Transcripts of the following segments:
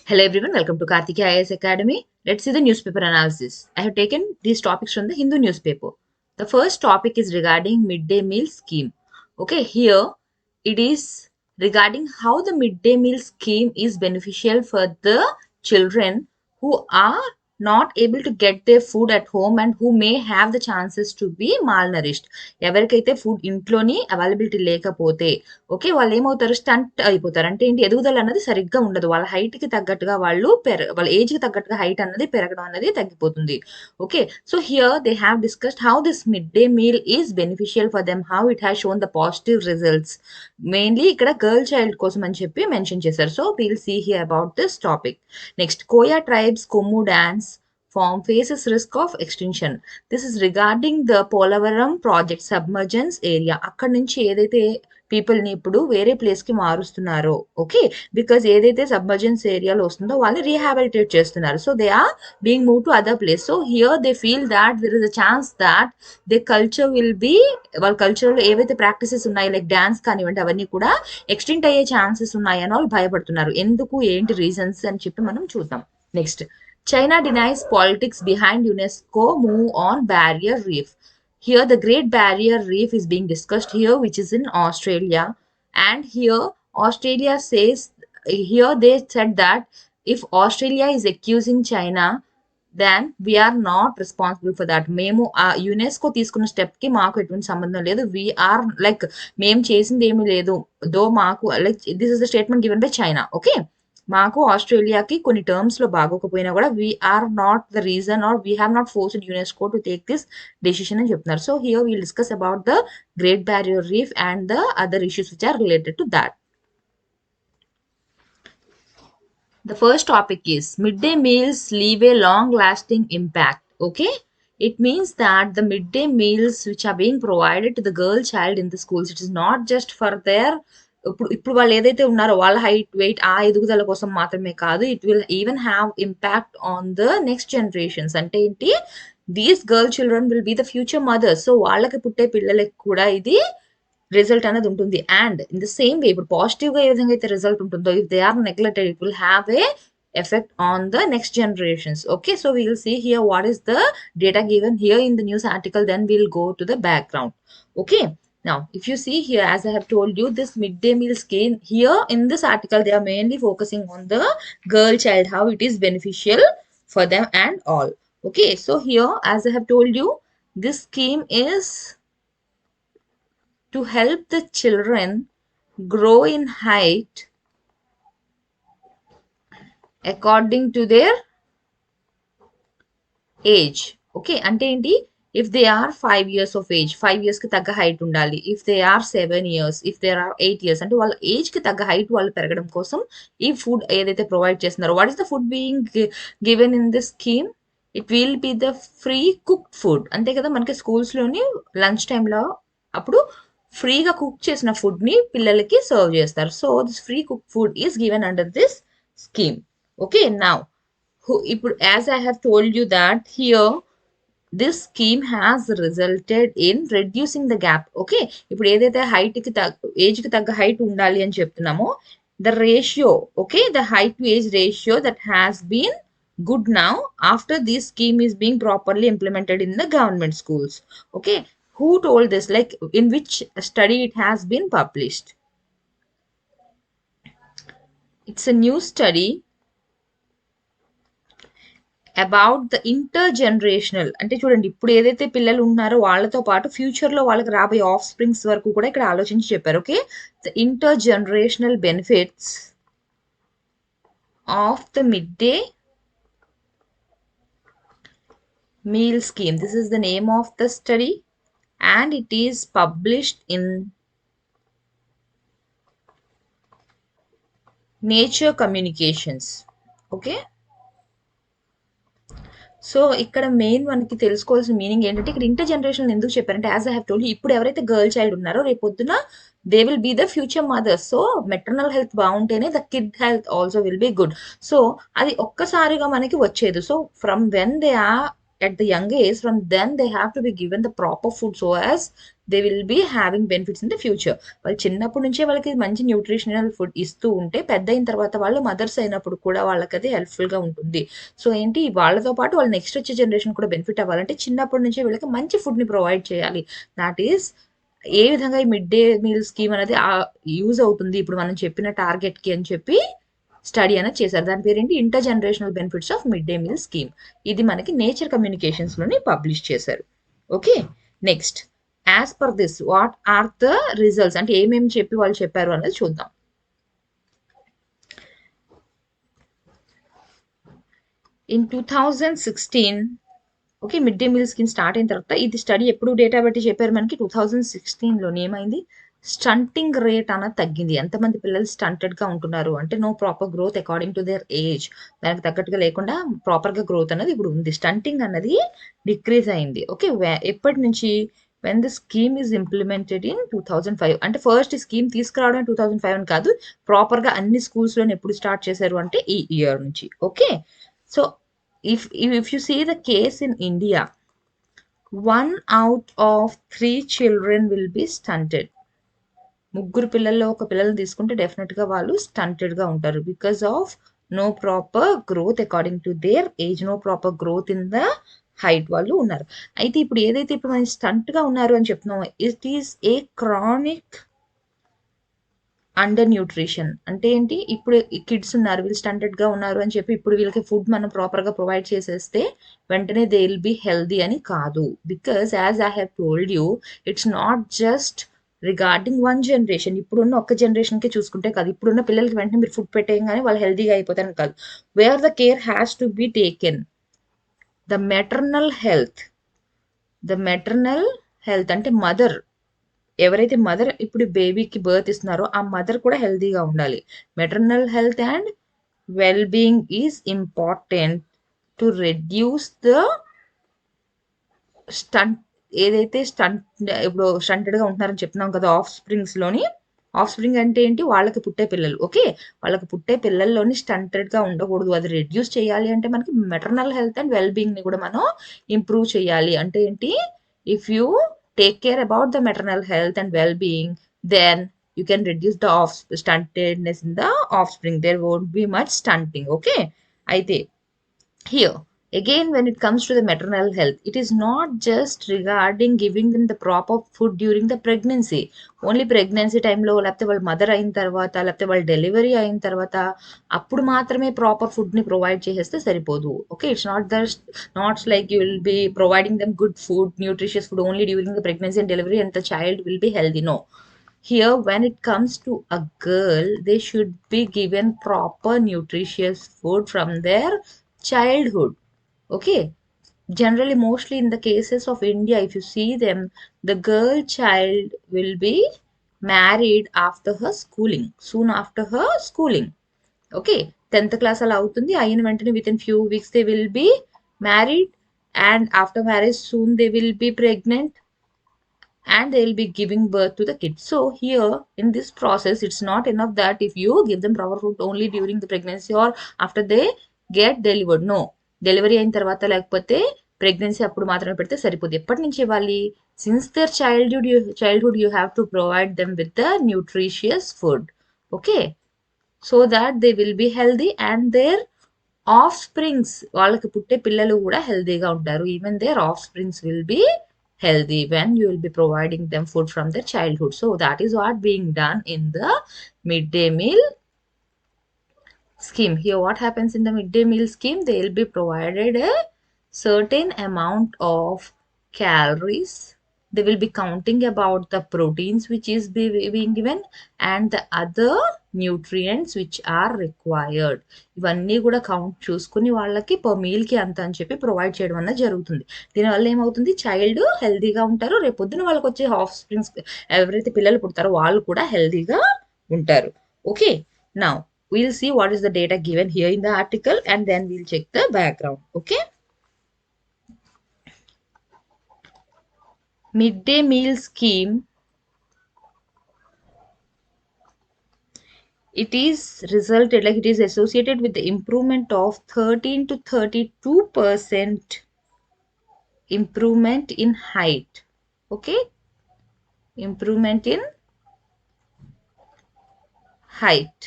Hello everyone, welcome to Karthikeya IAS Academy. Let's see the newspaper analysis. I have taken these topics from the Hindu newspaper. The first topic is regarding midday meal scheme. Okay, here it is regarding how the midday meal scheme is beneficial for the children who are not able to get their food at home and who may have the chances to be malnourished. ఎవరికైతే food ఇంట్లోని availability లేకపోతే okay వాళ్ళు ఏమవుతారు stunt అయిపోతారు. అంటే ఏంటి ఎదుగుదల అన్నది సరిగ్గా ఉండదు. వాళ్ళ హైట్‌కి తగ్గట్టుగా వాళ్ళ ఏజ్‌కి తగ్గట్టుగా హైట్ అన్నది పెరగడం అనేది తగ్గిపోతుంది. Okay. So here they have discussed how this mid day meal is beneficial for them, how it has shown the positive results. Mainly ఇక్కడ గర్ల్ చైల్డ్ కోసం అని చెప్పి మెన్షన్ చేశారు. So we will see here about this topic. Next Koya tribes Kommu dance form faces risk of extinction. This is regarding the Polavaram project submergence area. అక్కడ నుంచి ఏదైతే పీపుల్ని ఇప్పుడు వేరే ప్లేస్కి మారుస్తున్నారో ఓకే, బికాజ్ ఏదైతే సబ్మర్జెన్స్ ఏరియాలో వస్తుందో వాళ్ళని రీహాబిలిటేట్ చేస్తున్నారు. So they are being move to other place. So here they feel that there is a chance that they culture will be, వాళ్ళ కల్చర్లో ఏవైతే ప్రాక్టీసెస్ ఉన్నాయి లైక్ డాన్స్ కానివ్వండి అవన్నీ కూడా ఎక్స్టింక్ట్ అయ్యే ఛాన్సెస్ ఉన్నాయని వాళ్ళు భయపడుతున్నారు. ఎందుకు ఏంటి రీజన్స్ అని చెప్పి మనం చూద్దాం. Next, China denies politics behind UNESCO move on barrier reef. Here the Great Barrier Reef is being discussed here, which is in Australia. And here Australia says, here they said that if Australia is accusing China, then we are not responsible for that. మేము ఆ UNESCO తీసుకున్న స్టెప్కి మాకు ఎటువంటి సంబంధం లేదు. We are like మేము చేసింది ఏమీ లేదు. దో మాకు like this is the statement given by China. Okay, మాకు ఆస్ట్రేలియాకి కొన్ని టర్మ్స్లో బాగోకపోయినా కూడా we are not the reason or we have not forced UNESCO to take this decision అని చెప్తున్నారు. So here we'll discuss about the Great barrier Reef and the other issues which are related to that. The first topic is midday meals leave a long lasting impact. Okay, it means that the midday meals which are being provided to the girl child in the schools, it is not just for their ఇప్పుడు వాళ్ళు ఏదైతే ఉన్నారో వాళ్ళ height weight ఆ ఎదుగుదల కోసం మాత్రమే కాదు, it will even have impact on the next generations. అంటే ఏంటి, these girl children will be the future mothers. So వాళ్ళకి పుట్టే పిల్లలకి కూడా ఇది రిజల్ట్ అనేది ఉంటుంది. And in the same way ఇప్పుడు పాజిటివ్గా ఏ విధంగా అయితే రిజల్ట్ ఉంటుందో, if they are neglected it will have a effect on the next generations. Okay, so we will see here what is the data given here in the news article, then we'll go to the background. Okay, now if you see here, as I have told you, this midday meal scheme here in this article they are mainly focusing on the girl child, how it is beneficial for them and all. Okay, so here as I have told you, this scheme is to help the children grow in height according to their age. Okay, అంటే ఏంటి, if they are 5 years of age, 5 years కి తగ్గ height ఉండాలి. if they are 7 years, if they are 8 years, అంటే వాళ్ళ age కి తగ్గ height వాళ్ళు పెరగడం కోసం ఈ ఫుడ్ ఏదైతే ప్రొవైడ్ చేస్తున్నారో, what is the food being given in this scheme, it will be the free cooked food. అంతే కదా, మనకి స్కూల్స్లోని లంచ్ టైంలో అప్పుడు ఫ్రీగా కుక్ చేసిన ఫుడ్ని పిల్లలకి సర్వ్ చేస్తారు. So this free cook food is given under this scheme. Okay, now as I have told you that here this scheme has resulted in reducing the gap. Okay, ఇప్పుడు ఏదైతే height కి age కి తగ్గ height ఉండాలి అని చెప్తున్నామో, the ratio, okay, the height to age ratio that has been good now after this scheme is being properly implemented in the government schools. Okay, who told this, like in which study it has been published? It's a new study about the inter generational. అంటే చూడండి, ఇప్పుడు ఏదైతే పిల్లలు ఉన్నారో వాళ్ళతో పాటు ఫ్యూచర్లో వాళ్ళకి రాబోయే ఆఫ్ స్ప్రింగ్స్ వరకు కూడా ఇక్కడ ఆలోచించి చెప్పారు. Okay, the inter generational benefits of the mid day meal scheme. This is the name of the study and it is published in Nature Communications. Okay, so ఇక్కడ మెయిన్ మనకి తెలుసుకోవాల్సిన మీనింగ్ ఏంటంటే, ఇక్కడ ఇంటర్ జనరేషన్ ఎందుకు చెప్పారంటే, as I have told, ఇప్పుడు ఎవరైతే girl child ఉన్నారో రేపు పొద్దున they will be the future mothers. So maternal health బాగుంటేనే the kid health also will be good. So అది ఒక్కసారిగా మనకి వచ్చేది. So from when they are at the young age, from then they have to be given the proper food so as they will be having benefits in the future. వాళ్ళు చిన్నప్పటి నుంచే వాళ్ళకి మంచి nutritional food ఇస్తూ ఉంటే పెద్ద అయిన తర్వాత వాళ్ళు మదర్స్ అయినప్పుడు కూడా వాళ్ళకి అది హెల్ప్ఫుల్గా ఉంటుంది. సో ఏంటి వాళ్ళతో పాటు వాళ్ళు నెక్స్ట్ వచ్చే జనరేషన్ కూడా బెనిఫిట్ అవ్వాలంటే చిన్నప్పటి నుంచే వీళ్ళకి మంచి ఫుడ్ని ప్రొవైడ్ చేయాలి. దాట్ ఈస్ ఏ విధంగా ఈ మిడ్ డే మీల్ స్కీమ్ అనేది యూజ్ అవుతుంది ఇప్పుడు మనం చెప్పిన టార్గెట్కి అని చెప్పి స్టడీ అనేది చేశారు. దాని పేరేంటి intergenerational benefits of mid day meal scheme. ఇది మనకి నేచర్ కమ్యూనికేషన్స్లోని పబ్లిష్ చేశారు. Okay, next as per this what are the results అంటే ఏమేమి చెప్పి వాళ్ళు చెప్పారు అనేది చూద్దాం. In 2016 okay mid day meal scheme start అయిన తర్వాత ఇది స్టడీ ఎప్పుడు డేటా బట్టి చెప్పారు మనకి 2016లోనే ఏమైంది స్టంటింగ్ రేట్ అన్నది తగ్గింది. ఎంతమంది పిల్లలు స్టంటెడ్గా ఉంటున్నారు అంటే no proper growth according to their age, దానికి తగ్గట్టుగా లేకుండా ప్రాపర్గా గ్రోత్ అనేది ఇప్పుడు ఉంది. స్టంటింగ్ అన్నది డిక్రీజ్ అయింది. ఓకే, ఎప్పటి నుంచి when the scheme is implemented in 2005 అంటే ఫస్ట్ స్కీమ్ తీసుకురావడం 2005 అని కాదు, ప్రాపర్గా అన్ని స్కూల్స్లో ఎప్పుడు స్టార్ట్ చేశారు అంటే ఈ ఇయర్ నుంచి. Okay, so if you see the case in India, 1 out of 3 children will be stunted. ముగ్గురు పిల్లల్లో ఒక పిల్లల్ని తీసుకుంటే డెఫినెట్గా వాళ్ళు స్టంటెడ్గా ఉంటారు because of no proper growth according to their age, no proper growth in the height వాళ్ళు ఉన్నారు. అయితే ఇప్పుడు ఏదైతే ఇప్పుడు మనం స్టంట్గా ఉన్నారు అని చెప్తున్నామో it is a chronic under nutrition. అంటే ఏంటి ఇప్పుడు కిడ్స్ ఉన్నారు వీళ్ళు స్టంటెడ్గా ఉన్నారు అని చెప్పి ఇప్పుడు వీళ్ళకి ఫుడ్ మనం ప్రాపర్గా ప్రొవైడ్ చేసేస్తే వెంటనే దే విల్ బీ హెల్దీ అని కాదు. Because as I have told you it's not just regarding one generation. ఇప్పుడున్న ఒక్క జనరేషన్కే చూసుకుంటే కాదు, ఇప్పుడున్న పిల్లలకి వెంటనే మీరు ఫుడ్ పెట్టేయగానే వాళ్ళు హెల్దీగా అయిపోతారని కాదు. Where the care has to be taken the maternal health. The maternal health అంటే మదర్, ఎవరైతే మదర్ ఇప్పుడు బేబీకి బర్త్ ఇస్తున్నారో ఆ మదర్ కూడా హెల్తీగా ఉండాలి. Maternal health and well being is important to reduce the stunt. ఏదైతే ఇప్పుడు స్టంటెడ్గా ఉంటున్నారని చెప్తున్నాం కదా ఆఫ్ స్ప్రింగ్స్లోని, ఆఫ్ స్ప్రింగ్ అంటే ఏంటి వాళ్ళకి పుట్టే పిల్లలు. ఓకే, వాళ్ళకి పుట్టే పిల్లల్లోని స్టంటెడ్గా ఉండకూడదు. అది రెడ్యూస్ చేయాలి అంటే మనకి మెటర్నల్ హెల్త్ అండ్ వెల్ బీయింగ్ని కూడా మనం ఇంప్రూవ్ చేయాలి. అంటే ఏంటి if you take care about the maternal health and well-being, then you can reduce the stuntedness in the offspring. There won't be much stunting. Okay, అయితే here again when it comes to the maternal health, it is not just regarding giving them the proper food during the pregnancy. Only pregnancy టైంలో లేకపోతే వాళ్ళ mother అయిన తర్వాత లేకపోతే వాళ్ళ delivery అయిన తర్వాత అప్పుడు మాత్రమే ప్రాపర్ ఫుడ్ని ప్రొవైడ్ చేసేస్తే సరిపోదు. Okay, it's not like you will be providing them good food, nutritious food only during the pregnancy and delivery and the child will be healthy. No, here when it comes to a girl they should be given proper nutritious food from their childhood. Okay, generally mostly in the cases of India if you see them, the girl child will be married after her schooling, soon after her schooling. Okay, 10th class అలా అవుతుంది, అయిన వెంటనే within few weeks they will be married and after marriage soon they will be pregnant and they will be giving birth to the kids. So here in this process it's not enough that if you give them proper food only during the pregnancy or after they get delivered. No, delivery అయిన తర్వాత లేకపోతే pregnancy అప్పుడు మాత్రమే పెడితే సరిపోదు. ఎప్పటి నుంచి ఇవ్వాలి? Since their childhood you have to provide them with the nutritious food. Okay, so that they will be healthy and their offsprings, వాళ్ళకి పుట్టే పిల్లలు కూడా హెల్దీగా ఉంటారు. Even their offsprings will be healthy when you will be providing them food from their childhood. So that is what being done in the midday meal scheme. Here what happens in the midday meal scheme, they will be provided a certain amount of calories. They will be counting about the proteins which is being given and the other nutrients which are required. ఇవన్నీ కూడా count చూసుకుని వాళ్ళకి per మీల్కి అంత అని చెప్పి provide చేయడం అన్నది జరుగుతుంది. దీనివల్ల ఏమవుతుంది, చైల్డ్ హెల్దీగా ఉంటారు, రేపు పొద్దున వాళ్ళకి వచ్చే ఆఫ్ స్ప్రింగ్స్ ఎవరైతే పిల్లలు పుడతారో వాళ్ళు కూడా హెల్దీగా ఉంటారు. Okay, now we'll see what is the data given here in the article and then we'll check the background. Okay, midday meal scheme, it is resulted like it is associated with the improvement of 13 to 32% improvement in height. Okay, improvement in height.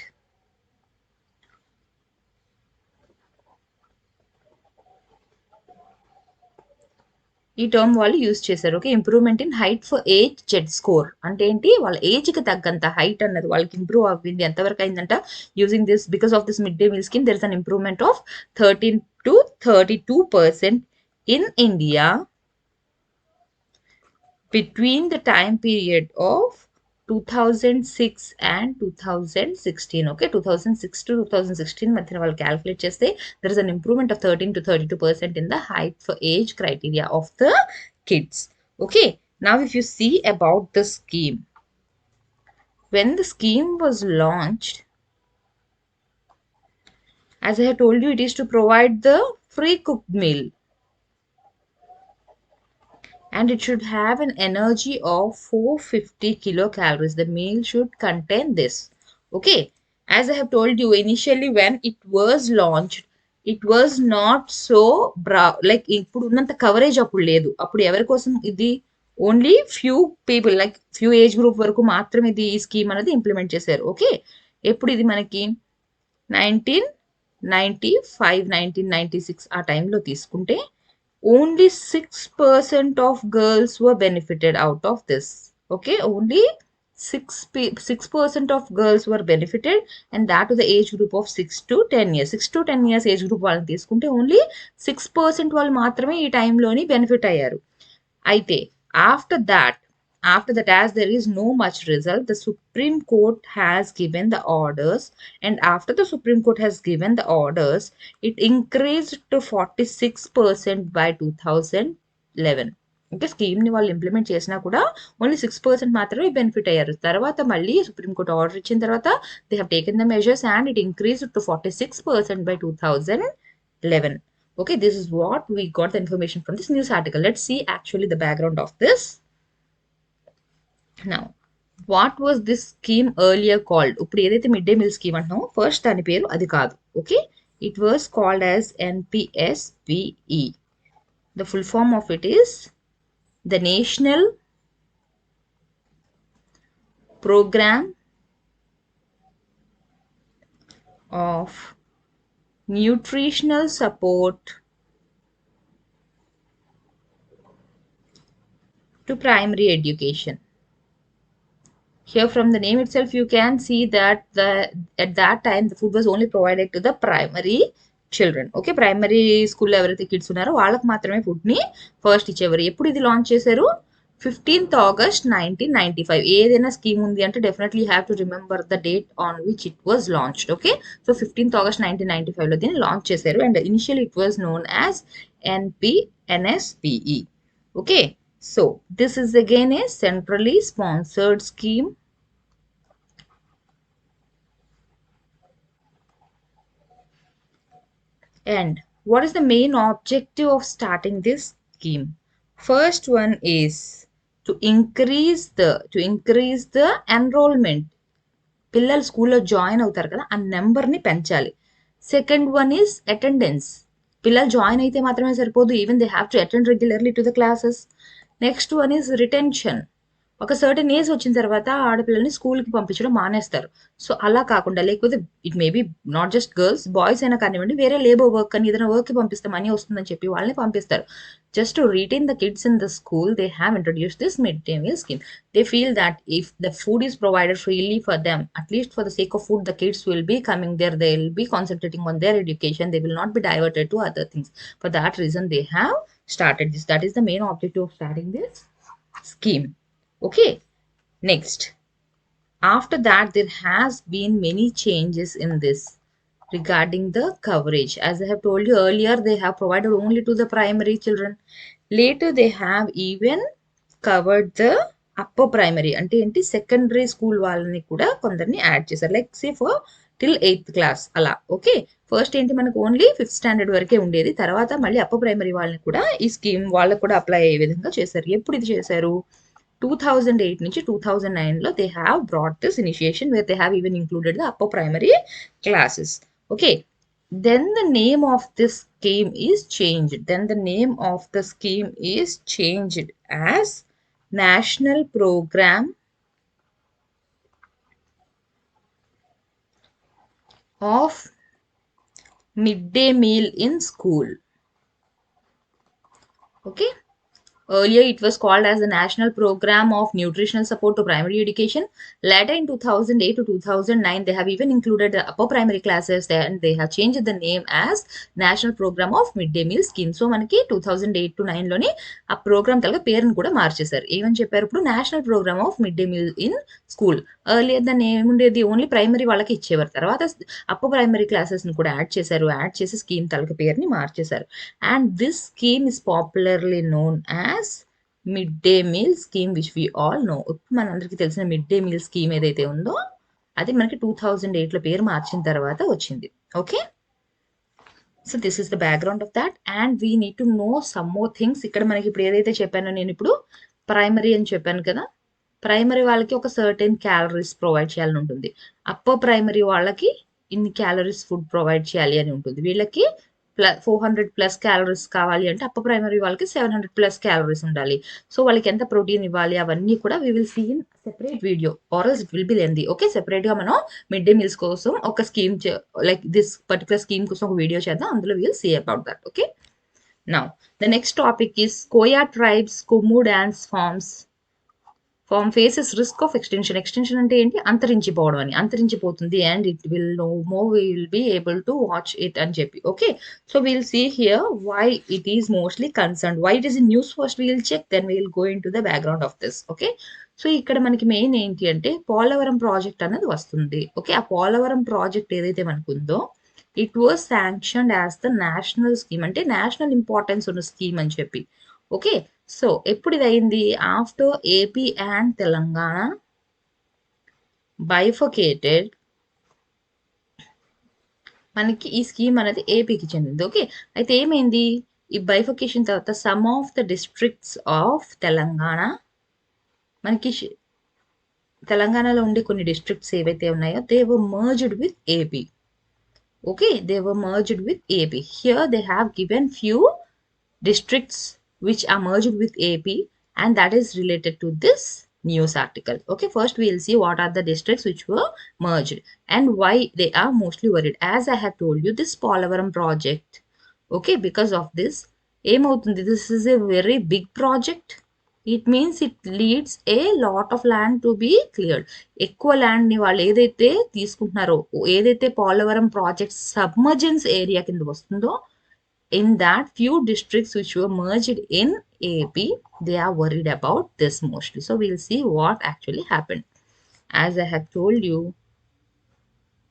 ఈ term వాళ్ళు use చేశారు. Okay, improvement in height for age Z score అంటే ఏంటి, వాళ్ళ age కి తగ్గంత height అన్నది వాళ్ళకి improve అవ్వింది. ఎంతవరకు అయిందంట, using this because of this mid day meal scheme there is an improvement of 13 to 32% in India between the time period of 2006 and 2016. Okay, 2006 to 2016 మధ్యన వాళ్ళు క్యాలిక్యులేట్ చేస్తే there is an improvement of 13 to 32% in the height for age criteria of the kids. Okay, now if you see about the scheme, when the scheme was launched, as I have told you, it is to provide the free cooked meal and it should have an energy of 450 kilocalories. The meal should contain this. Okay, as I have told you, initially when it was launched, it was not so like ఇప్పుడు ఉన్నంత coverage అప్పుడు లేదు. అప్పుడు ఎవరి కోసం ఇది, only few people like few age group వరకు మాత్రమే ఇది ఈ స్కీమ్ అనేది ఇంప్లిమెంట్ చేశారు. ఓకే, ఎప్పుడు ఇది మనకి 1995 1996 ఆ టైంలో తీసుకుంటే only 6% of girls were benefited out of this. Okay, only 6% of girls were benefited, and that to the age group of 6 to 10 years. 6 to 10 years age group వాళ్ళని తీసుకుంటే ఓన్లీ 6% వాళ్ళు మాత్రమే ఈ టైంలోని బెనిఫిట్ అయ్యారు. అయితే after that, as there is no much result, the Supreme Court has given the orders, and after the Supreme Court has given the orders, it increased to 46% by 2011. Okay, scheme ని వాళ్ళు implement చేసినా కూడా only 6% మాత్రమే benefit అయ్యారు. తర్వాత మళ్ళీ supreme court order ఇచ్చిన తర్వాత they have taken the measures and it increased to 46% by 2011. Okay, this is what we got the information from this news article. Let's see actually the background of this. Now, what was this scheme earlier called? ఇప్పుడు ఏదైతే mid day meal scheme అంటున్నామో first దాని పేరు అది కాదు. Okay, it was called as NPSBE. The full form of it is the National Program of Nutritional Support to Primary Education. Here from the name itself you can see that at that time the food was only provided to the primary children. Okay, primary school లో ఎవరైతే kids ఉన్నారో వాళ్ళకి మాత్రమే food ని first ఇచ్చేవారు. ఎప్పుడు ఇది launch చేశారు, 15th August 1995. ఏదైనా స్కీమ్ ఉంది అంటే definitely have to remember the date on which it was launched. Okay, so 15th August 1995 లో దీన్ని లాంచ్ చేశారు and initial it was known as NPNSPE. Okay, so this is again a centrally sponsored scheme. And what is the main objective of starting this scheme? First one is to increase the enrollment. పిల్లలు స్కూల్లో join అవుతారు కదా, ఆ నెంబర్ని పెంచాలి. Second one is attendance. పిల్లలు join అయితే మాత్రమే సరిపోదు, even they have to attend regularly to the classes. Next one is retention. ఒక సర్టెన్ ఏజ్ వచ్చిన తర్వాత ఆడపిల్లల్ని స్కూల్కి పంపించడం మానేస్తారు. సో అలా కాకుండా, లేకపోతే it may be not just girls, boys అయినా కానివ్వండి, వేరే లేబర్ వర్క్ అని ఏదైనా వర్క్కి పంపిస్తే మనీ వస్తుందని చెప్పి వాళ్ళని పంపిస్తారు. Just to retain the kids in the school, they have introduced this midday meal scheme. They feel that if the food is provided freely for them, at least for the sake of food, the kids will be coming there, they will be concentrating on their education, they will not be diverted to other things. For that reason, they have started this. That is the main objective of starting this scheme. Okay, next. After that, there has been many changes in this regarding the coverage. As I have told you earlier, they have provided only to the primary children. Later, they have even covered the upper primary. అంటే ఏంటి, secondary school వాళ్ళని కూడా కొందరిని add చేశారు. Like say for till 8th class అలా. Okay, first ఏంటి మనకు only 5th standard వరకే ఉండేది. తర్వాత మళ్ళీ అప్పర్ ప్రైమరీ వాళ్ళని కూడా ఈ స్కీమ్ వాళ్ళకు కూడా అప్లై అయ్యే విధంగా చేశారు. ఎప్పుడు ఇది చేశారు, 2008 నుంచి 2009లో they have brought this initiation where they have even included the upper primary classes. Okay, Then the name of this scheme is changed. As National Program of Midday Meal in School. Okay. Earlier, it was called as the National Program of Nutritional Support to Primary Education. Later, in 2008 to 2009, they have even included the upper primary classes there, and they have changed the name as National Program of Midday Meal Scheme. So, మనకి 2008 to 9 లోనే ఆ programme తలగా పేరును కూడా మార్చేశారు. ఏమని చెప్పారు ఇప్పుడు national programme of mid day meal in school. Earlier దాన్ని ఏముండేది ఓన్లీ ప్రైమరీ వాళ్ళకి ఇచ్చేవారు. తర్వాత అప్పర్ ప్రైమరీ క్లాసెస్ని కూడా యాడ్ చేశారు. యాడ్ చేసి స్కీమ్ తలక పేరుని మార్చేశారు. And this scheme is popularly known as midday meal scheme, which we all know. ఇప్పుడు మనందరికీ తెలిసిన మిడ్ డే మీల్ స్కీమ్ ఏదైతే ఉందో అది మనకి 2008లో పేరు మార్చిన తర్వాత వచ్చింది. Okay, so this is the background of that. And we need to know some more things. ఇక్కడ మనకి ఇప్పుడు ఏదైతే చెప్పానో నేను ఇప్పుడు ప్రైమరీ అని చెప్పాను కదా, ప్రైమరీ వాళ్ళకి ఒక సర్టెన్ క్యాలరీస్ ప్రొవైడ్ చేయాలని ఉంటుంది. అప్పర్ ప్రైమరీ వాళ్ళకి ఇన్ని క్యాలరీస్ ఫుడ్ ప్రొవైడ్ చేయాలి అని ఉంటుంది. వీళ్ళకి 400+ క్యాలరీస్ కావాలి అంటే అప్పర్ ప్రైమరీ వాళ్ళకి 700+ క్యాలరీస్ ఉండాలి. సో వాళ్ళకి ఎంత ప్రోటీన్ ఇవ్వాలి అవన్నీ కూడా we will see in separate video or else it will be lengthy. Okay, సెపరేట్గా మనం మిడ్ డే మీల్స్ కోసం ఒక scheme like this particular scheme కోసం ఒక వీడియో చేద్దాం. అందులో will see about that. Okay, now the next topic is Koya tribes Kommu dance form faces risk of extension. Extension అంటే ఏంటి? అంతరించిపోవడం అని. అంతరించిపోతుంది and it will no more we will be able to watch it అని చెప్పి. Okay, so will see here why it is mostly concern, why it is in news. First we'll check, then we'll go in to the background of this. Okay, so ఇక్కడ మనకి main ఏంటి అంటే Polavaram project అనేది వస్తుంది. Okay, ఆ Polavaram project ఏదైతే మనకు ఉందో it was sanctioned as the national scheme, అంటే నేషనల్ ఇంపార్టెన్స్ ఉన్న స్కీమ్ అని చెప్పి. ఓకే, సో ఎప్పుడు ఇది అయింది? After AP and Telangana bifurcated, మనకి ఈ స్కీమ్ అనేది ఏపీకి చెందింది. ఓకే, అయితే ఏమైంది? ఈ బైఫర్కేషన్ తర్వాత some of the districts of Telangana, మనకి తెలంగాణలో ఉండే కొన్ని డిస్ట్రిక్ట్స్ ఏవైతే ఉన్నాయో they were merged with AP. Okay, they were merged with AP. Here they have given few districts which are merged with AP, and that is related to this news article. Okay, first we will see what are the districts which were merged and why they are mostly worried. As I have told you, this Polavaram project, okay, because of this, this is a very big project. It means it leads a lot of land to be cleared. ఎక్కువ land ని వాళ్ళు ఏదైతే తీసుకుంటున్నారో, ఏదైతే Polavaram project submergence area కింద వస్తుందో, in that few districts which were merged in AP, they are worried about this mostly. So we'll see what actually happened. As I have told you,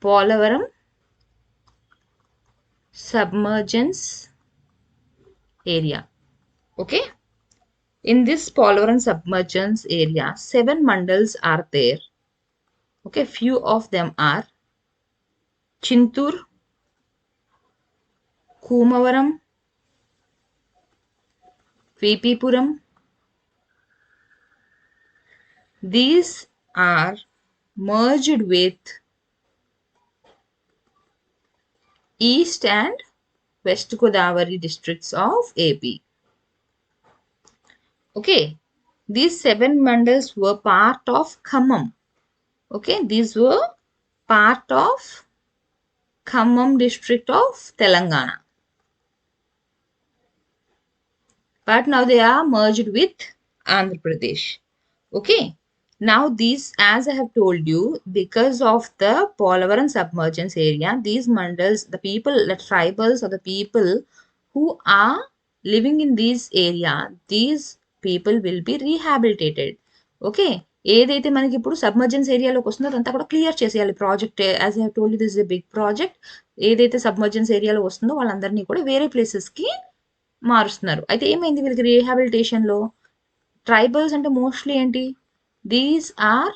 Polavaram submergence area. Okay, in this Polavaram submergence area, 7 mandals are there. Okay, few of them are Chintur, Kumavaram, Vipipuram. These are merged with East and West Godavari districts of AP. Okay, these 7 mandals were part of Khammam. Okay, these were part of Khammam district of Telangana. But now they are merged with Andhra Pradesh. Okay, now these, as I have told you, because of the Polavaram submergence area, these mandals, the people, the tribals or the people who are living in this area, these people will be rehabilitated. Okay, ఏదైతే మనకి ఇప్పుడు submergence ఏరియాలోకి వస్తుందో అదంతా కూడా clear చేసేయాలి project. As I have told you, this is a big project. ఏదైతే submergence ఏరియాలో వస్తుందో వాళ్ళందరినీ కూడా వేరే ప్లేసెస్కి మారుస్తున్నారు. అయితే ఏమైంది వీళ్ళకి రీహాబిలిటేషన్లో? ట్రైబల్స్ అంటే మోస్ట్లీ ఏంటి? These or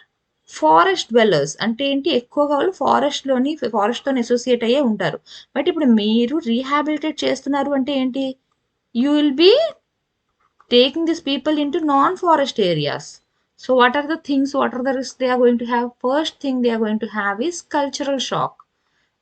forest dwellers. అంటే ఏంటి? ఎక్కువగా వాళ్ళు ఫారెస్ట్తో అసోసియేట్ అయ్యే ఉంటారు. బట్ ఇప్పుడు మీరు రీహాబిలిటేట్ చేస్తున్నారు అంటే ఏంటి? You will be taking these people into non-forest areas. So what are the things, what are the risks they are going to have? First thing they are going to have is cultural shock,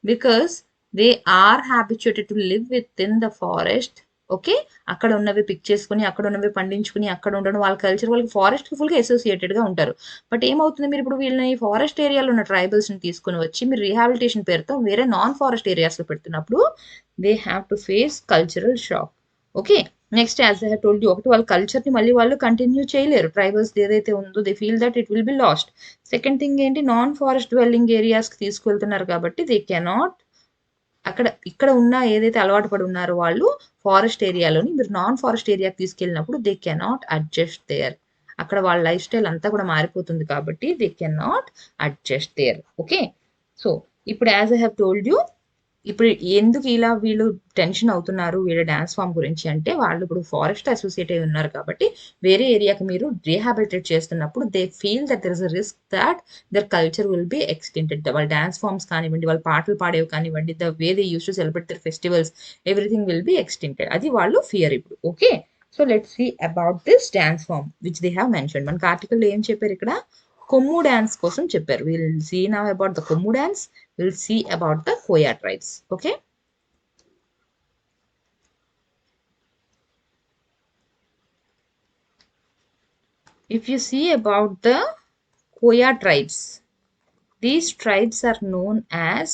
because they are habituated to live with in the forest. Okay, అక్కడ ఉన్నవి pick చేసుకుని అక్కడ ఉన్నవి పండించుకుని అక్కడ ఉండడం వాళ్ళ culture, వాళ్ళకి forest ఫుల్గా అసోసియేటెడ్గా ఉంటారు. బట్ ఏమవుతుంది, మీరు ఇప్పుడు వీళ్ళని ఫారెస్ట్ ఏరియాలో ఉన్న ట్రైబల్స్ని తీసుకుని వచ్చి మీరు రీహాబిలిటేషన్ పేరుతో వేరే నాన్ ఫారెస్ట్ ఏరియాస్లో పెడుతున్నప్పుడు they have to face cultural shock. Okay, next as I have told you, ఒకటి వాళ్ళ కల్చర్ని మళ్ళీ వాళ్ళు కంటిన్యూ చేయలేరు. ట్రైబల్స్ ఏదైతే ఉందో they feel that it will B last. Second thing ఏంటి, నాన్ ఫారెస్ట్ డ్వెల్లింగ్ ఏరియాస్కి తీసుకెళ్తున్నారు కాబట్టి దే కెనాట్ అక్కడ ఇక్కడ ఉన్న ఏదైతే అలవాటు పడి ఉన్నారో వాళ్ళు ఫారెస్ట్ ఏరియాలోని మీరు నాన్ ఫారెస్ట్ ఏరియాకి తీసుకెళ్ళినప్పుడు దే కెనాట్ అడ్జస్ట్ దేర్. అక్కడ వాళ్ళ లైఫ్ స్టైల్ అంతా కూడా మారిపోతుంది కాబట్టి they cannot adjust there. Okay, so ఇప్పుడు as I have told you, ఇప్పుడు ఎందుకు ఇలా వీళ్ళు టెన్షన్ అవుతున్నారు వీళ్ళ డాన్స్ ఫామ్ గురించి అంటే, వాళ్ళు ఇప్పుడు ఫారెస్ట్ అసోసియేట్ అయి ఉన్నారు కాబట్టి వేరే ఏరియాకి మీరు రీహాబిలిటేట్ చేస్తున్నప్పుడు they feel that there is a risk that their culture will be extincted. వాళ్ళ డాన్స్ ఫామ్స్ కానివ్వండి, వాళ్ళ పాటలు పాడేవి కానివ్వండి, the way they use to celebrate their festivals, everything will be extincted. అది వాళ్ళు ఫియర్ ఇప్పుడు. Okay, so let's see about this dance form which they have mention. మనకి ఆర్టికల్లో ఏం చెప్పారు ఇక్కడ, కొమ్ము డాన్స్ కోసం చెప్పారు. Will see now about the Kommu dance, will see about the Koya tribes. Okay, if you see about the Koya tribes, these tribes are known as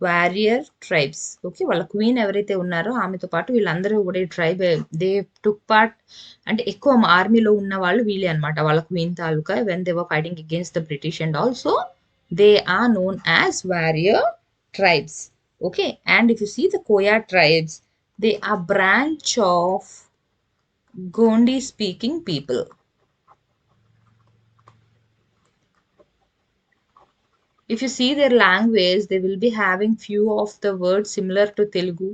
warrior tribes. Okay, వాళ్ళ queen ఎవరైతే ఉన్నారో ఆమెతో పాటు వీళ్ళందరూ కూడా ఈ ట్రైబ్ దే టుక్ పార్ట్, అంటే ఎక్కువ ఆర్మీలో ఉన్న వాళ్ళు వీళ్ళే అనమాట, వాళ్ళ క్వీన్ తాలూకా when they were fighting against the British and also they are known as warrior tribes. Okay, and if you see the Koya tribes, they are branch of Gondi speaking people. If you see their language, they will be having few of the words similar to Telugu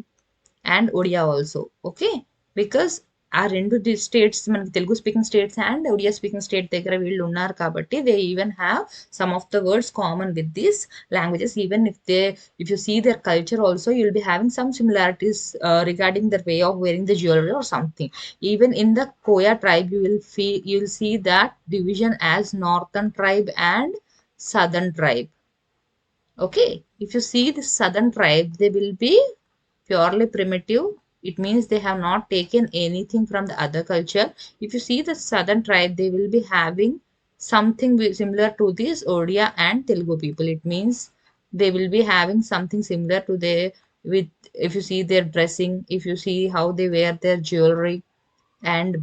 and Odia also. Okay, because ఆ రెండు states మనకి Telugu speaking states and Odia speaking state దగ్గర వీళ్ళు ఉన్నారు కాబట్టి they even have some of the words common with these languages. Even if you see their culture also you will be having some similarities regarding their way of wearing the jewellery or something. Even in the Koya tribe you will see that division as northern tribe and southern tribe. Okay, if you see the southern tribe, they will be purely primitive. It means they have not taken anything from the other culture. If you see the southern tribe, they will be having something similar to this Odia and Telugu people. It means they will be having something similar to their, with, if you see their dressing, if you see how they wear their jewelry and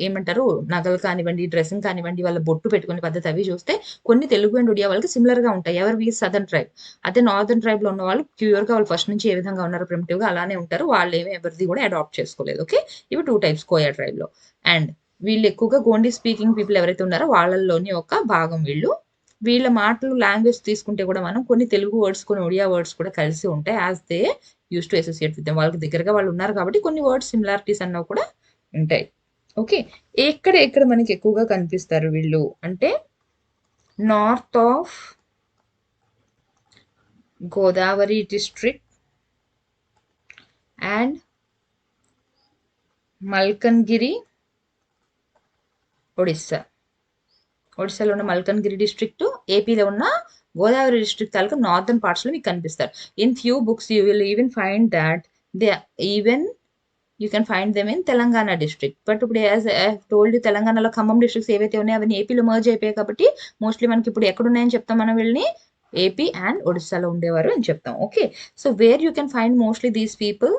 ఏమంటారు నగలు కానివ్వండి, dressing కానివ్వండి, వాళ్ళ బొట్టు పెట్టుకునే పద్ధతి అవి చూస్తే కొన్ని తెలుగు అండ్ ఒడియా వాళ్ళకి సిమిలర్గా ఉంటాయి. ఎవరివి, సదర్న్ ట్రైబ్. అదే నార్దర్న్ ట్రైబ్లో ఉన్న వాళ్ళు ప్యూర్గా వాళ్ళు ఫస్ట్ నుంచి ఏ విధంగా ఉన్నారు ప్రిమిటివ్గా అలానే ఉంటారు. వాళ్ళు ఏమి ఎవరిది కూడా అడాప్ట్ చేసుకోలేదు. ఓకే, ఇవి టూ టైప్స్ కోయా ట్రైబ్లో. అండ్ వీళ్ళు ఎక్కువగా గోండి స్పీకింగ్ పీపుల్ ఎవరైతే ఉన్నారో వాళ్ళల్లోని ఒక భాగం వీళ్ళు. వీళ్ళ మాటలు లాంగ్వేజ్ తీసుకుంటే కూడా మనం కొన్ని తెలుగు వర్డ్స్ కొన్ని ఒడియా వర్డ్స్ కూడా కలిసి ఉంటాయి. As they use to associate with them, వాళ్ళకి దగ్గరగా వాళ్ళు ఉన్నారు కాబట్టి కొన్ని వర్డ్స్ సిమిలారిటీస్ అన్నవి కూడా ఉంటాయి. ఓకే, ఎక్కడ ఎక్కడ మనకి ఎక్కువగా కనిపిస్తారు వీళ్ళు అంటే, north of Godavari district and Malkangiri, ఒడిస్సాలో ఉన్న మల్కన్గిరి డిస్ట్రిక్ట్, ఏపీలో ఉన్న గోదావరి డిస్ట్రిక్ట్ తాలూకా నార్దర్న్ పార్ట్స్లో మీకు కనిపిస్తారు. In few books you will even find that they even you can find them in Telangana district. But ఇప్పుడు యాజ్ ఐ టోల్డ్ యూ, తెలంగాణలో ఖమ్మం డిస్ట్రిక్ట్స్ ఏవైతే ఉన్నాయో అవన్నీ ఏపీలో మర్జ్ అయిపోయాయి కాబట్టి మోస్ట్లీ మనకి ఇప్పుడు ఎక్కడ ఉన్నాయని చెప్తాం మనం వీళ్ళని, ఏపీ అండ్ ఒడిస్సాలో ఉండేవారు అని చెప్తాం. Okay, so where you can find mostly these people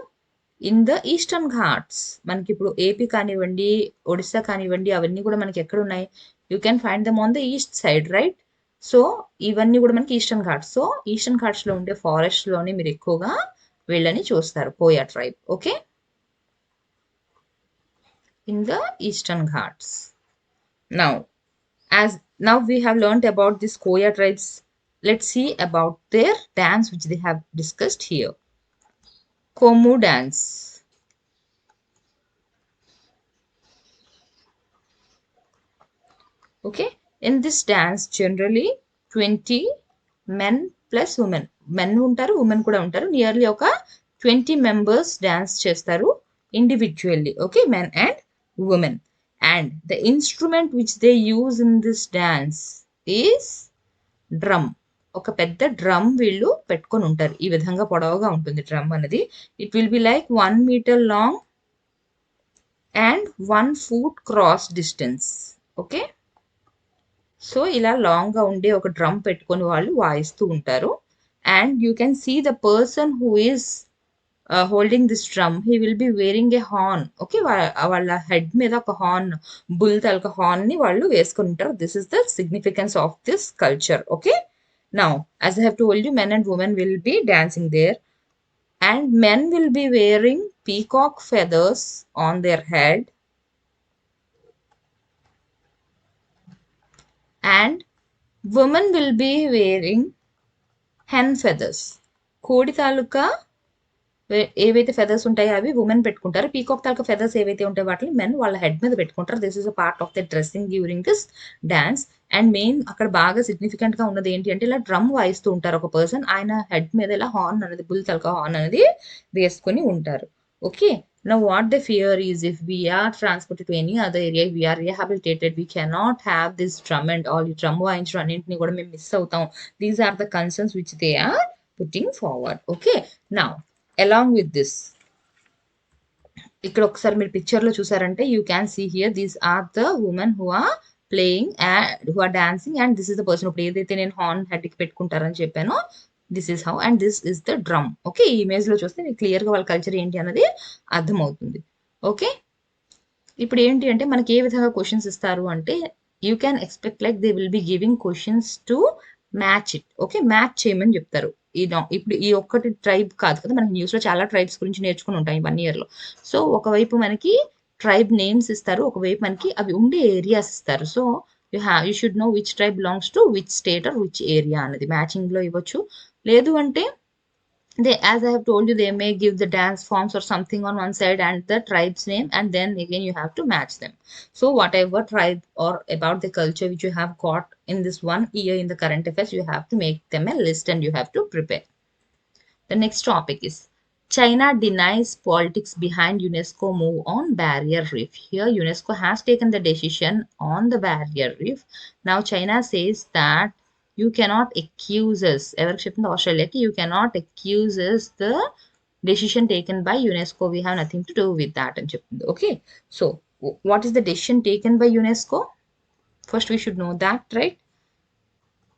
in the eastern Ghats. మనకి ఇప్పుడు ఏపీ కానివ్వండి, ఒడిస్సా కానివ్వండి, అవన్నీ కూడా మనకి ఎక్కడ ఉన్నాయి, you can find them on the east side, right? So ఇవన్నీ కూడా మనకి ఈస్టర్న్ ఘాట్స్. సో ఈస్టర్న్ ఘాట్స్లో ఉండే ఫారెస్ట్లోనే మీరు ఎక్కువగా వీళ్ళని చూస్తారు, Koya tribe. Okay, in the eastern ghats. Now we have learned about this Koya tribes. Let's see about their dance which they have discussed here. Kommu dance. Okay, in this dance generally 20 men plus women, men ఉంటారు women కూడా ఉంటారు, nearly ఒక 20 members dance చేస్తారు individually. Okay, men and women. And the instrument which they use in this dance is drum. ఒక పెద్ద drum వీళ్ళు పెట్టుకొని ఉంటారు. ఈ విధంగా పొడవుగా ఉంటుంది డ్రమ్ అనేది. It will be like 1 metre long and 1 foot cross distance. Okay, so ఇలా లాంగ్గా ఉండే ఒక డ్రమ్ పెట్టుకొని వాళ్ళు వాయిస్తూ ఉంటారు. And you can see the person who is holding this drum, he will be wearing a horn. Okay, వాళ్ళ head మీద ఒక హార్న్, బుల్ తాలూకా హార్న్ ని వాళ్ళు వేసుకుని ఉంటారు. This is the significance of this culture. Okay, now as I have told you, men and women will be dancing there, and men will be wearing peacock feathers on their head, and women will be wearing hen feathers. కోడి తాలూకా ఏవైతే feathers ఉంటాయో అవి women పెట్టుకుంటారు. Peacock తాలూకా feathers ఏవైతే ఉంటాయో వాటిని men వాళ్ళ head మీద పెట్టుకుంటారు. This is a part of the dressing during this dance. And main అక్కడ బాగా సిగ్నిఫికెంట్ గా ఉన్నది ఏంటి అంటే, ఇలా డ్రమ్ వాయిస్తూ ఉంటారు ఒక పర్సన్. ఆయన హెడ్ మీద ఇలా హార్న్ అనేది, బుల్ తాలూకా హార్న్ అనేది వేసుకొని ఉంటారు. Okay, now what they fear is, if we are transported to any other area, we are rehabilitated, we cannot have this drum and all. ఈ డ్రమ్ వాయించడం అన్నింటినీ కూడా మేము మిస్ అవుతాం. These are the concerns which they are putting forward. Okay, now along with this, ఇక్కడ ఒకసారి మీరు picture లో చూసారంటే, you can see here these are the women who are playing and who are dancing, and this is the person. ఇప్పుడు ఏదైతే నేను horn head కి పెట్టుకుంటారని చెప్పానో, this is how, and this is the drum. Okay, ఈ image లో చూస్తే మీకు క్లియర్ గా వాళ్ళ కల్చర్ ఏంటి అన్నది అర్థమవుతుంది. ఓకే, ఇప్పుడు ఏంటి అంటే మనకి ఏ విధంగా క్వశ్చన్స్ ఇస్తారు అంటే, you can expect like they will be giving questions to match it. Okay, match చేయమని చెప్తారు. ఇప్పుడు ఈ ఒక్కటి ట్రైబ్ కాదు కదా, మనకి న్యూస్ లో చాలా ట్రైబ్స్ గురించి నేర్చుకుని ఉంటాం ఈ 1 year లో. సో ఒకవైపు మనకి ట్రైబ్ నేమ్స్ ఇస్తారు, ఒకవైపు మనకి అవి ఉండే ఏరియాస్ ఇస్తారు. So you should know which tribe belongs to which state or which area అనేది మ్యాచింగ్ లో ఇవ్వచ్చు. లేదు అంటే they, as I have told you, they may give the dance forms or something on one side and the tribe's name, and then again you have to match them. So whatever tribe or about the culture which you have got in this 1 year in the current affairs, you have to make them a list and you have to prepare. The next topic is, China denies politics behind UNESCO move on barrier reef. Here UNESCO has taken the decision on the barrier reef. Now China says that you cannot accuse us, ఎవరికి చెప్పింది, ఆస్ట్రేలియాకి, you cannot accuse us the decision taken by UNESCO, we have nothing to do with that అని చెప్తుంది. Okay, so what is the decision taken by UNESCO? First we should know that, right?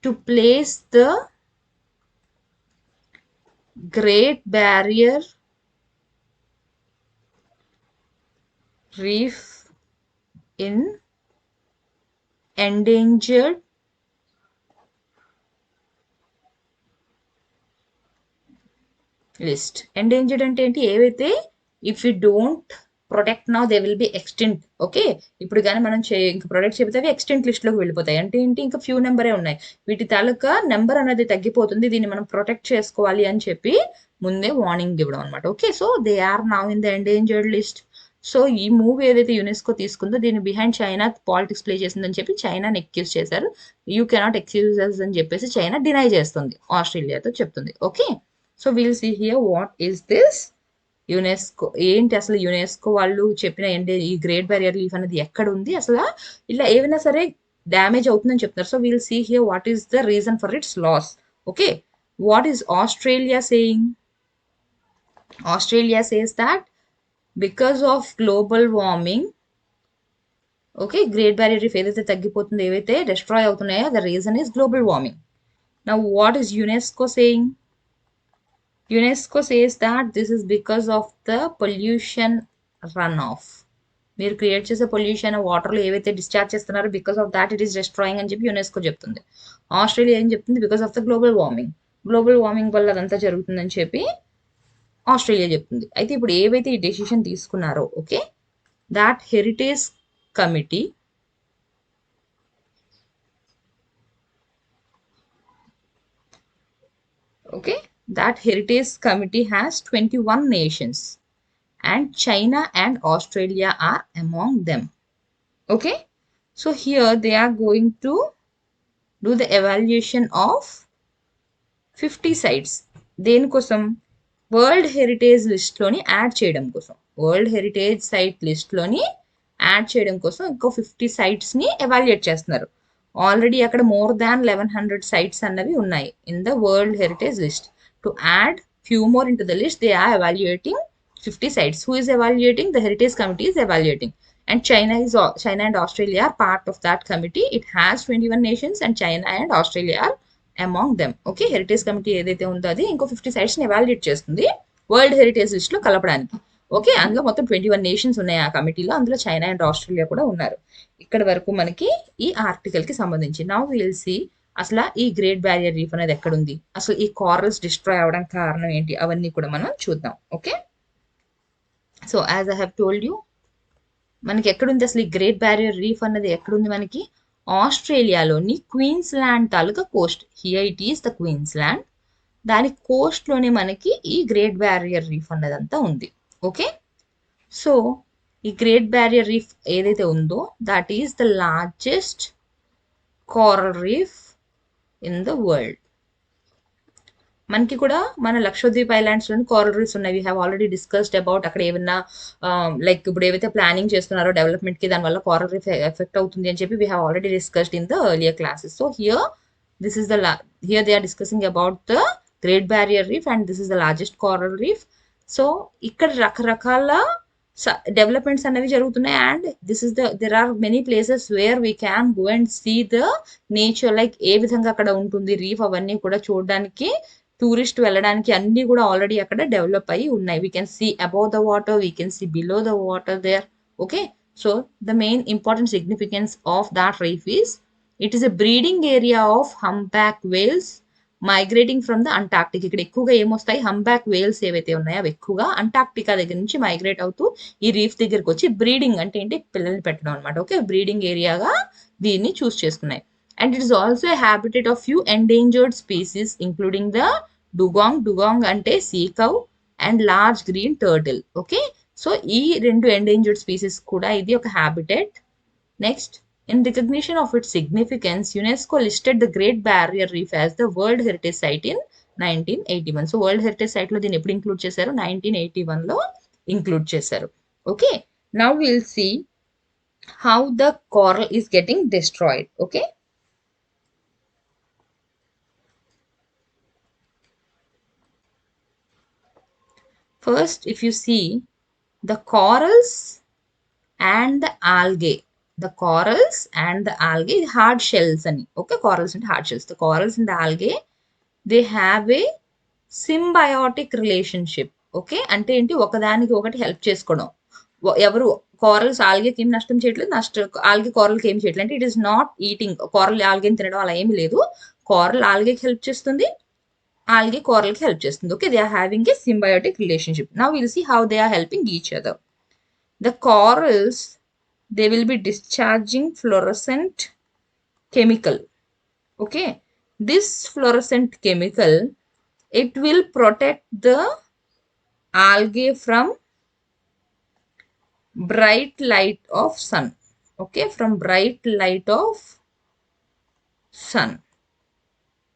To place the Great Barrier Reef in endangered list. Endangered అంటే ఏంటి, ఏవైతే if you don't protect now they will be extent. Okay, ఇప్పుడు కానీ మనం ఇంకా protect చెబితే అవి extent list లోకి వెళ్ళిపోతాయి. అంటే ఏంటి, ఇంకా ఫ్యూ నెంబరే ఉన్నాయి, వీటి తాలూకా నెంబర్ అనేది తగ్గిపోతుంది, దీన్ని మనం ప్రొటెక్ట్ చేసుకోవాలి అని చెప్పి ముందే వార్నింగ్ ఇవ్వడం అనమాట. Okay, so they are now in the endangered list. So ఈ మూవ్ ఏదైతే యునెస్కో తీసుకుందో, దీని బిహైండ్ చైనా పాలిటిక్స్ ప్లే చేసిందని చెప్పి చైనాని ఎక్యూజ్ చేశారు. యూ కెనాట్ ఎక్స్క్యూజ్ అస్ అని చెప్పేసి చైనా డినై చేస్తుంది, ఆస్ట్రేలియాతో చెప్తుంది. Okay, so will see here what is this UNESCO. ఏంటి అసలు యునెస్కో వాళ్ళు చెప్పిన ఈ గ్రేట్ బ్యారియర్ రీఫ్ అనేది ఎక్కడ ఉంది, అసలు ఇలా ఏమైనా సరే డ్యామేజ్ అవుతుందని చెప్తున్నారు. So will see here what is the reason for its loss. Okay, what is Australia saying? Australia says that because of global warming, okay, great barrier reef ఏదైతే తగ్గిపోతుందో, ఏవైతే డిస్ట్రాయ్ అవుతున్నాయో, the reason is global warming. Now what is UNESCO saying? UNESCO says that this is because of the pollution runoff. మీరు create చేసే pollution వాటర్లో ఏవైతే discharge చేస్తున్నారో, because of that it is destroying అని చెప్పి యునెస్కో చెప్తుంది. Australia ఏం చెప్తుంది? Because of the global warming, global warming వల్ల అదంతా జరుగుతుందని చెప్పి ఆస్ట్రేలియా చెప్తుంది. అయితే ఇప్పుడు ఏవైతే ఈ డెసిషన్ తీసుకున్నారో, okay, that heritage committee, okay, that heritage committee has 21 nations and China and Australia are among them. Okay, so here they are going to do the evaluation of 50 sites. దేనికోసం? World heritage లిస్ట్లోని add చేయడం కోసం, world heritage site లిస్ట్లోని add చేయడం కోసం ఇంకో 50 sites ని evaluate చేస్తున్నారు. Already అక్కడ more than 1100 sites అన్నవి ఉన్నాయి in the world heritage list. To add few more in to the list they are evaluating 50 sites. Who is evaluating? The heritage committee is evaluating. And China and Australia are part of that committee. It has 21 nations and China and Australia are among them. Okay, heritage committee ఏదైతే ఉందో అది ఇంకో 50 sites ని evaluate చేస్తుంది world heritage list లో కలపడానికి. Okay, అందులో మొత్తం 21 నేషన్స్ ఉన్నాయి ఆ కమిటీలో, అందులో చైనా అండ్ ఆస్ట్రేలియా కూడా ఉన్నారు. ఇక్కడ వరకు మనకి ఈ ఆర్టికల్ కి సంబంధించి. నౌ విల్ సీ అసలు ఈ గ్రేట్ బ్యారియర్ రీఫ్ అనేది ఎక్కడుంది, అసలు ఈ కార్రల్స్ డిస్ట్రాయ్ అవ్వడానికి కారణం ఏంటి, అవన్నీ కూడా మనం చూద్దాం. Okay, so as I have told you, మనకి ఎక్కడుంది అసలు ఈ గ్రేట్ బ్యారియర్ రీఫ్ అన్నది ఎక్కడుంది, మనకి ఆస్ట్రేలియాలోని క్వీన్స్ ల్యాండ్ తాలూకా coast. Here it is the Queensland. దాని కోస్ట్ లోనే మనకి ఈ గ్రేట్ బ్యారియర్ రీఫ్ అన్నదంతా ఉంది. ఓకే, సో ఈ గ్రేట్ బ్యారియర్ రీఫ్ ఏదైతే ఉందో that is the largest coral reef in the world. మనకి కూడా మన లక్షద్వీప్ ఐలాండ్స్ లోని కోరల్ రీఫ్స్ ఉన్నాయి. We have already discussed about అక్కడ ఏమన్నా లైక్ ఇప్పుడు ఏవైతే ప్లానింగ్ చేస్తున్నారో డెవలప్మెంట్ కి దానివల్ల కోరల్ రీఫ్ ఎఫెక్ట్ అవుతుంది అని చెప్పి we have already discussed in the earlier classes. So here this is the here they are discussing about the Great barrier Reef and this is the largest coral reef. So ఇక్కడ రకరకాల developments అనేవి జరుగుతున్నాయి and this is there are many places where we can go and see the nature, like ఏ విధంగా అక్కడ ఉంటుంది reef, అవన్నీ కూడా చూడడానికి టూరిస్ట్ వెళ్ళడానికి అన్ని కూడా ఆల్రెడీ అక్కడ డెవలప్ అయ్యి ఉన్నాయి. We can see above the water, we can see below the water there. Okay, so the main important significance of that reef is it is a breeding area of humpback whales migrating from the Antarctic. ఇక్కడ ఎక్కువగా ఏమొస్తాయి, హంబ్యాక్ Wales ఏవైతే ఉన్నాయో అవి ఎక్కువగా Antarctica దగ్గర నుంచి migrate అవుతూ ఈ రీఫ్ దగ్గరికి వచ్చి బ్రీడింగ్ అంటే ఏంటి, పిల్లల్ని పెట్టడం అనమాట. ఓకే, బ్రీడింగ్ ఏరియాగా దీన్ని చూస్ చేసుకున్నాయి. And it is also a habitat of few endangered species including the dugong. Dugong ante sea cow and large green turtle. Okay, so ee rendu endangered species kuda idi oka habitat. Next, in recognition of its significance, UNESCO listed the Great Barrier Reef as the World Heritage Site in 1981. So World Heritage Site lo din eppudu include chesaru, 1981 lo include chesaru. Okay, now we'll see how the coral is getting destroyed. Okay, first, if you see the corals and the algae, hard shells ani. Okay, corals and hard shells. The corals and the algae, they have a symbiotic relationship. Okay, అంటే ఏంటి, ఒకదానికి ఒకటి help చేసుకోవడం. ఎవరు corals ఆల్గేకి ఏం నష్టం చేయట్లేదు, algae కోరల్కి ఏం చేయట్లేదు. అంటే it is not eating, coral ఆల్గేని తినడం అలా ఏమి లేదు. కోరల్ ఆల్గేకి హెల్ప్ చేస్తుంది, algae coral ki help chestundi. Okay, they are having a symbiotic relationship. Now we'll see how they are helping each other. The corals, they will be discharging fluorescent chemical. Okay, this fluorescent chemical, it will protect the algae from bright light of sun. Okay, from bright light of sun.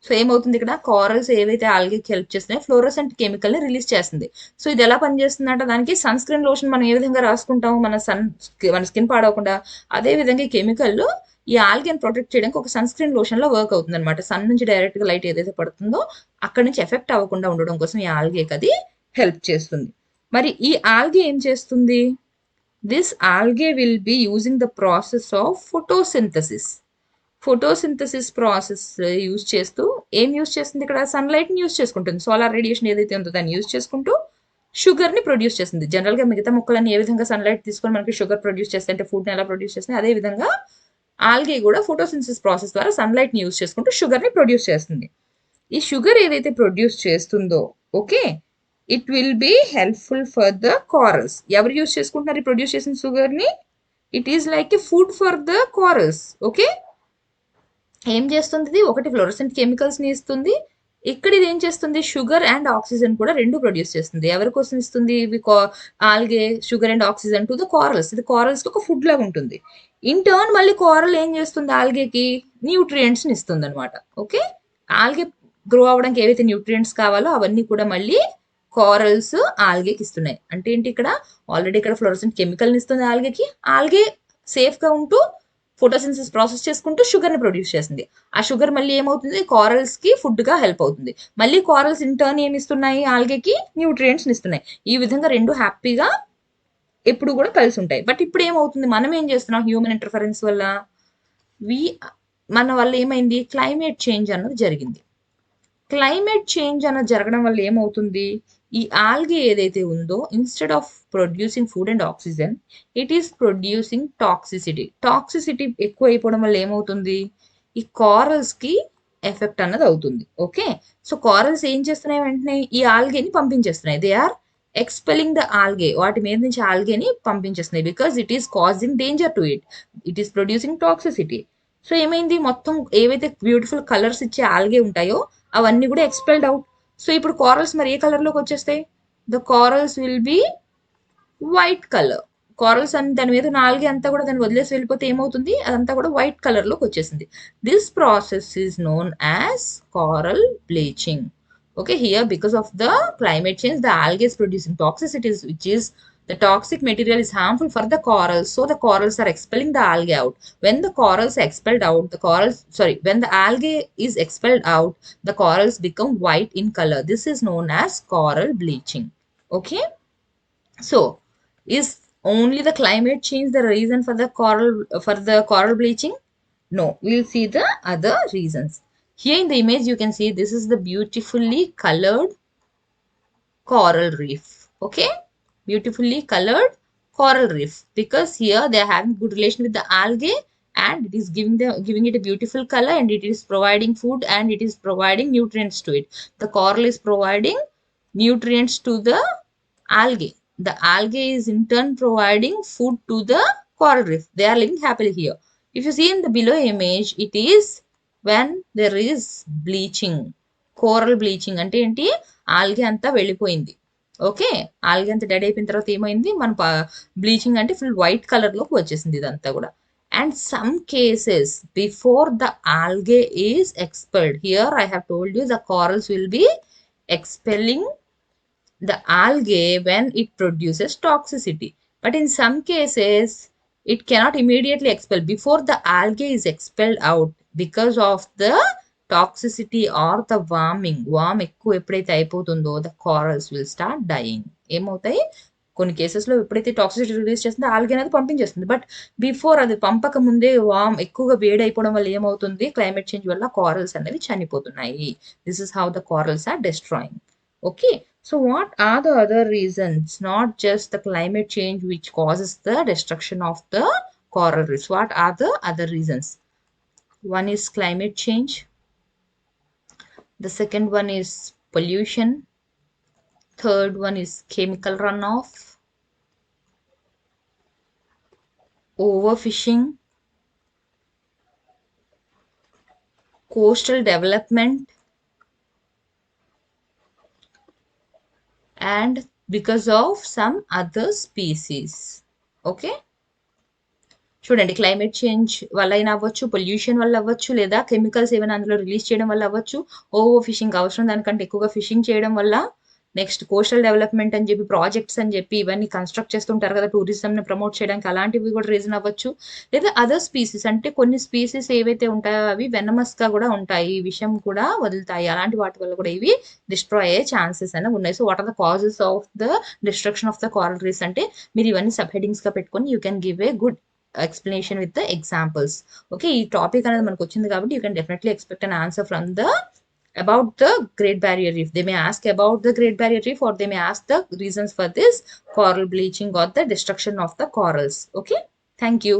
So ఏమవుతుంది, ఇక్కడ corals ఏవైతే ఆల్గేకి help చేస్తున్నాయో fluorescent chemical ని release చేస్తుంది. So ఇది ఎలా పనిచేస్తుందంటే, దానికి sun screen lotion మనం ఏ విధంగా రాసుకుంటాము మన స్కిన్ పాడవకుండా, అదే విధంగా ఈ కెమికల్ ఈ ఆల్గేని ప్రొటెక్ట్ చేయడానికి ఒక సన్ స్క్రీన్ లోషన్ లో వర్క్ అవుతుంది అనమాట. సన్ నుంచి డైరెక్ట్ గా లైట్ ఏదైతే పడుతుందో అక్కడ నుంచి ఎఫెక్ట్ అవ్వకుండా ఉండడం కోసం ఈ ఆల్గేకి అది హెల్ప్ చేస్తుంది. మరి ఈ ఆల్గే ఏం చేస్తుంది, this algae will be using the process of photosynthesis process use చేస్తూ ఏం యూజ్ చేస్తుంది, ఇక్కడ సన్లైట్ ని యూజ్ చేసుకుంటుంది. సోలార్ రేడియేషన్ ఏదైతే ఉందో దాన్ని యూజ్ చేసుకుంటూ షుగర్ ని ప్రొడ్యూస్ చేస్తుంది. జనరల్ గా మిగతా మొక్కలన్నీ ఏ విధంగా సన్లైట్ తీసుకొని మనకి షుగర్ ప్రొడ్యూస్ చేస్తాయి, అంటే ఫుడ్ ని ఎలా ప్రొడ్యూస్ చేస్తాయి, అదే విధంగా ఆల్గే కూడా ఫోటోసింథసిస్ ప్రాసెస్ ద్వారా సన్లైట్ ని యూజ్ చేసుకుంటూ షుగర్ ని ప్రొడ్యూస్ చేస్తుంది. ఈ షుగర్ ఏదైతే ప్రొడ్యూస్ చేస్తుందో, okay, it will be helpful for the corals. ఎవరు యూజ్ చేసుకుంటున్నారు ఈ ప్రొడ్యూస్ చేసిన షుగర్ ని, it is like a food for the corals. Okay, ఏం చేస్తుంది, ఒకటి ఫ్లోరోసెంట్ కెమికల్స్ ని ఇస్తుంది, ఇక్కడ ఇది ఏం చేస్తుంది, షుగర్ అండ్ ఆక్సిజన్ కూడా రెండు ప్రొడ్యూస్ చేస్తుంది. ఎవరి కోసం ఇస్తుంది ఇవి, algae sugar and oxygen to the corals. ఇది కోరల్స్ కి ఒక ఫుడ్ లాగా ఉంటుంది. ఇన్ టర్న్ మళ్ళీ కోరల్ ఏం చేస్తుంది, ఆల్గేకి న్యూట్రియంట్స్ ని ఇస్తుంది అనమాట. ఓకే, ఆల్గే గ్రో అవడానికి ఏవైతే న్యూట్రియంట్స్ కావాలో అవన్నీ కూడా మళ్ళీ కోరల్స్ ఆల్గేకి ఇస్తున్నాయి. అంటే ఏంటి, ఇక్కడ ఆల్రెడీ ఇక్కడ ఫ్లోరోసెంట్ కెమికల్ ని ఇస్తుంది ఆల్గేకి, ఆల్గే సేఫ్ గా ఉంటూ ఫోటోసిన్సిస్ ప్రాసెస్ చేసుకుంటూ షుగర్ని ప్రొడ్యూస్ చేస్తుంది. ఆ షుగర్ మళ్ళీ ఏమవుతుంది, కార్రల్స్కి ఫుడ్గా హెల్ప్ అవుతుంది. మళ్ళీ కార్రల్స్ ఇన్ టర్న్ ఏమి ఇస్తున్నాయి, ఆల్గేకి న్యూట్రియంట్స్ని ఇస్తున్నాయి. ఈ విధంగా రెండు హ్యాపీగా ఎప్పుడు కూడా కలిసి ఉంటాయి. బట్ ఇప్పుడు ఏమవుతుంది, మనం ఏం చేస్తున్నాం, హ్యూమన్ ఇంటర్ఫరెన్స్ వల్ల మన వల్ల ఏమైంది, క్లైమేట్ చేంజ్ అన్నది జరిగింది. క్లైమేట్ చేంజ్ అన్నది జరగడం వల్ల ఏమవుతుంది, ఈ ఆల్గే ఏదైతే ఉందో instead of producing food and oxygen, it is producing toxicity. Toxicity ఎక్కువ అయిపోవడం వల్ల ఏమవుతుంది, ఈ కార్రల్స్ కి ఎఫెక్ట్ అన్నది అవుతుంది. ఓకే, సో కార్రల్స్ ఏం చేస్తున్నాయి, వెంటనే ఈ ఆల్గేని పంపించేస్తున్నాయి. They are expelling the algae, వాటి మీద నుంచి ఆల్గేని పంపించేస్తున్నాయి. Because it is causing danger to it, it is producing toxicity. So ఏమైంది, మొత్తం ఏవైతే బ్యూటిఫుల్ కలర్స్ ఇచ్చే ఆల్గే ఉంటాయో అవన్నీ కూడా ఎక్స్పెల్డ్ అవుట్. సో ఇప్పుడు కార్రల్స్ మరి ఏ కలర్ లోకి వచ్చేస్తాయి, the corals will be white colour. Corals అని దాని మీద నాలుగే అంతా కూడా దాన్ని వదిలేసి వెళ్ళిపోతే ఏమవుతుంది, అదంతా కూడా వైట్ కలర్ లోకి వచ్చేసింది. This process is known as coral bleaching. Okay, here because of the climate change, the algae is producing toxicities, which is the toxic material is harmful for the corals. So the corals are expelling the algae out. When the corals are expelled out, when the algae is expelled out, the corals become white in color. This is known as coral bleaching. Okay, so is only the climate change the reason for the coral bleaching? No, we'll see the other reasons. Here in the image you can see this is the beautifully colored coral reef. Okay, beautifully colored coral reef, because here they are having good relation with the algae, and it is giving it a beautiful color, and it is providing food, and it is providing nutrients to it. The coral is providing nutrients to the algae. The algae is in turn providing food to the coral reef. They are living happily here. If you see in the below image, it is when there is bleaching. Coral bleaching అంటే ఏంటి, algae అంతా వెళ్ళిపోయింది. Okay, algae అంతా dead అయిపోయిన తర్వాత ఏమైంది, మన bleaching అంటే ఫుల్ వైట్ కలర్ లోకి వచ్చేసింది ఇదంతా కూడా. And some cases before the algae is expelled, here I have told you the corals will be expelling the algae when it produces toxicity. But in some cases, it cannot immediately expel before the algae is expelled out because of the toxicity or the warming. Warm ఎక్కువ ఎప్పుడైతే అయిపోతుందో the corals will start dying. ఏమవుతాయి, కొన్ని కేసెస్లో ఎప్పుడైతే toxicity release చేస్తుందో algae అనేది పంపించేస్తుంది. But before అది పంపక ముందే వార్మ్ ఎక్కువగా వేడి అయిపోవడం వల్ల ఏమవుతుంది, క్లైమేట్ చేంజ్ వల్ల కార్రల్స్ అనేవి చనిపోతున్నాయి. This is how the corals are destroying. Okay, so what are the other reasons, not just the climate change which causes the destruction of the coral reefs? What are the other reasons? One is climate change. The second one is pollution. Third one is chemical runoff, overfishing, coastal development, and because of some other species. Okay, చూడండి, climate change వల్ల అయినా అవ్వచ్చు, pollution వల్ల అవ్వచ్చు, లేదా chemicals ఏమైనా అందులో release చేయడం వల్ల అవ్వచ్చు, ఓవర్ ఫిషింగ్ అవసరం దానికంటే ఎక్కువగా ఫిషింగ్ చేయడం వల్ల, నెక్స్ట్ కోస్టల్ డెవలప్మెంట్ అని చెప్పి ప్రాజెక్ట్స్ అని చెప్పి ఇవన్నీ కన్స్ట్రక్ట్ చేస్తుంటారు కదా టూరిజంని ప్రమోట్ చేయడానికి, అలాంటివి కూడా రీజన్ అవ్వచ్చు. లేదా అదర్ స్పీసీస్ అంటే కొన్ని స్పీసీస్ ఏవైతే ఉంటాయో అవి వెనమస్ గా కూడా ఉంటాయి, విషం కూడా వదులుతాయి, అలాంటి వాటి వల్ల కూడా ఇవి డిస్ట్రాయ్ అయ్యే ఛాన్సెస్ అనేవి ఉన్నాయి. So what are the causes of the destruction of the coral reefs అంటే మీరు ఇవన్నీ సబ్ హెడింగ్స్ గా పెట్టుకొని you can give a good explanation with the examples. Okay, ఈ టాపిక్ అనేది మనకు వచ్చింది కాబట్టి you can definitely expect an answer from the about the Great Barrier Reef. They may ask about the Great Barrier Reef, or they may ask the reasons for this coral bleaching or the destruction of the corals. Okay, thank you.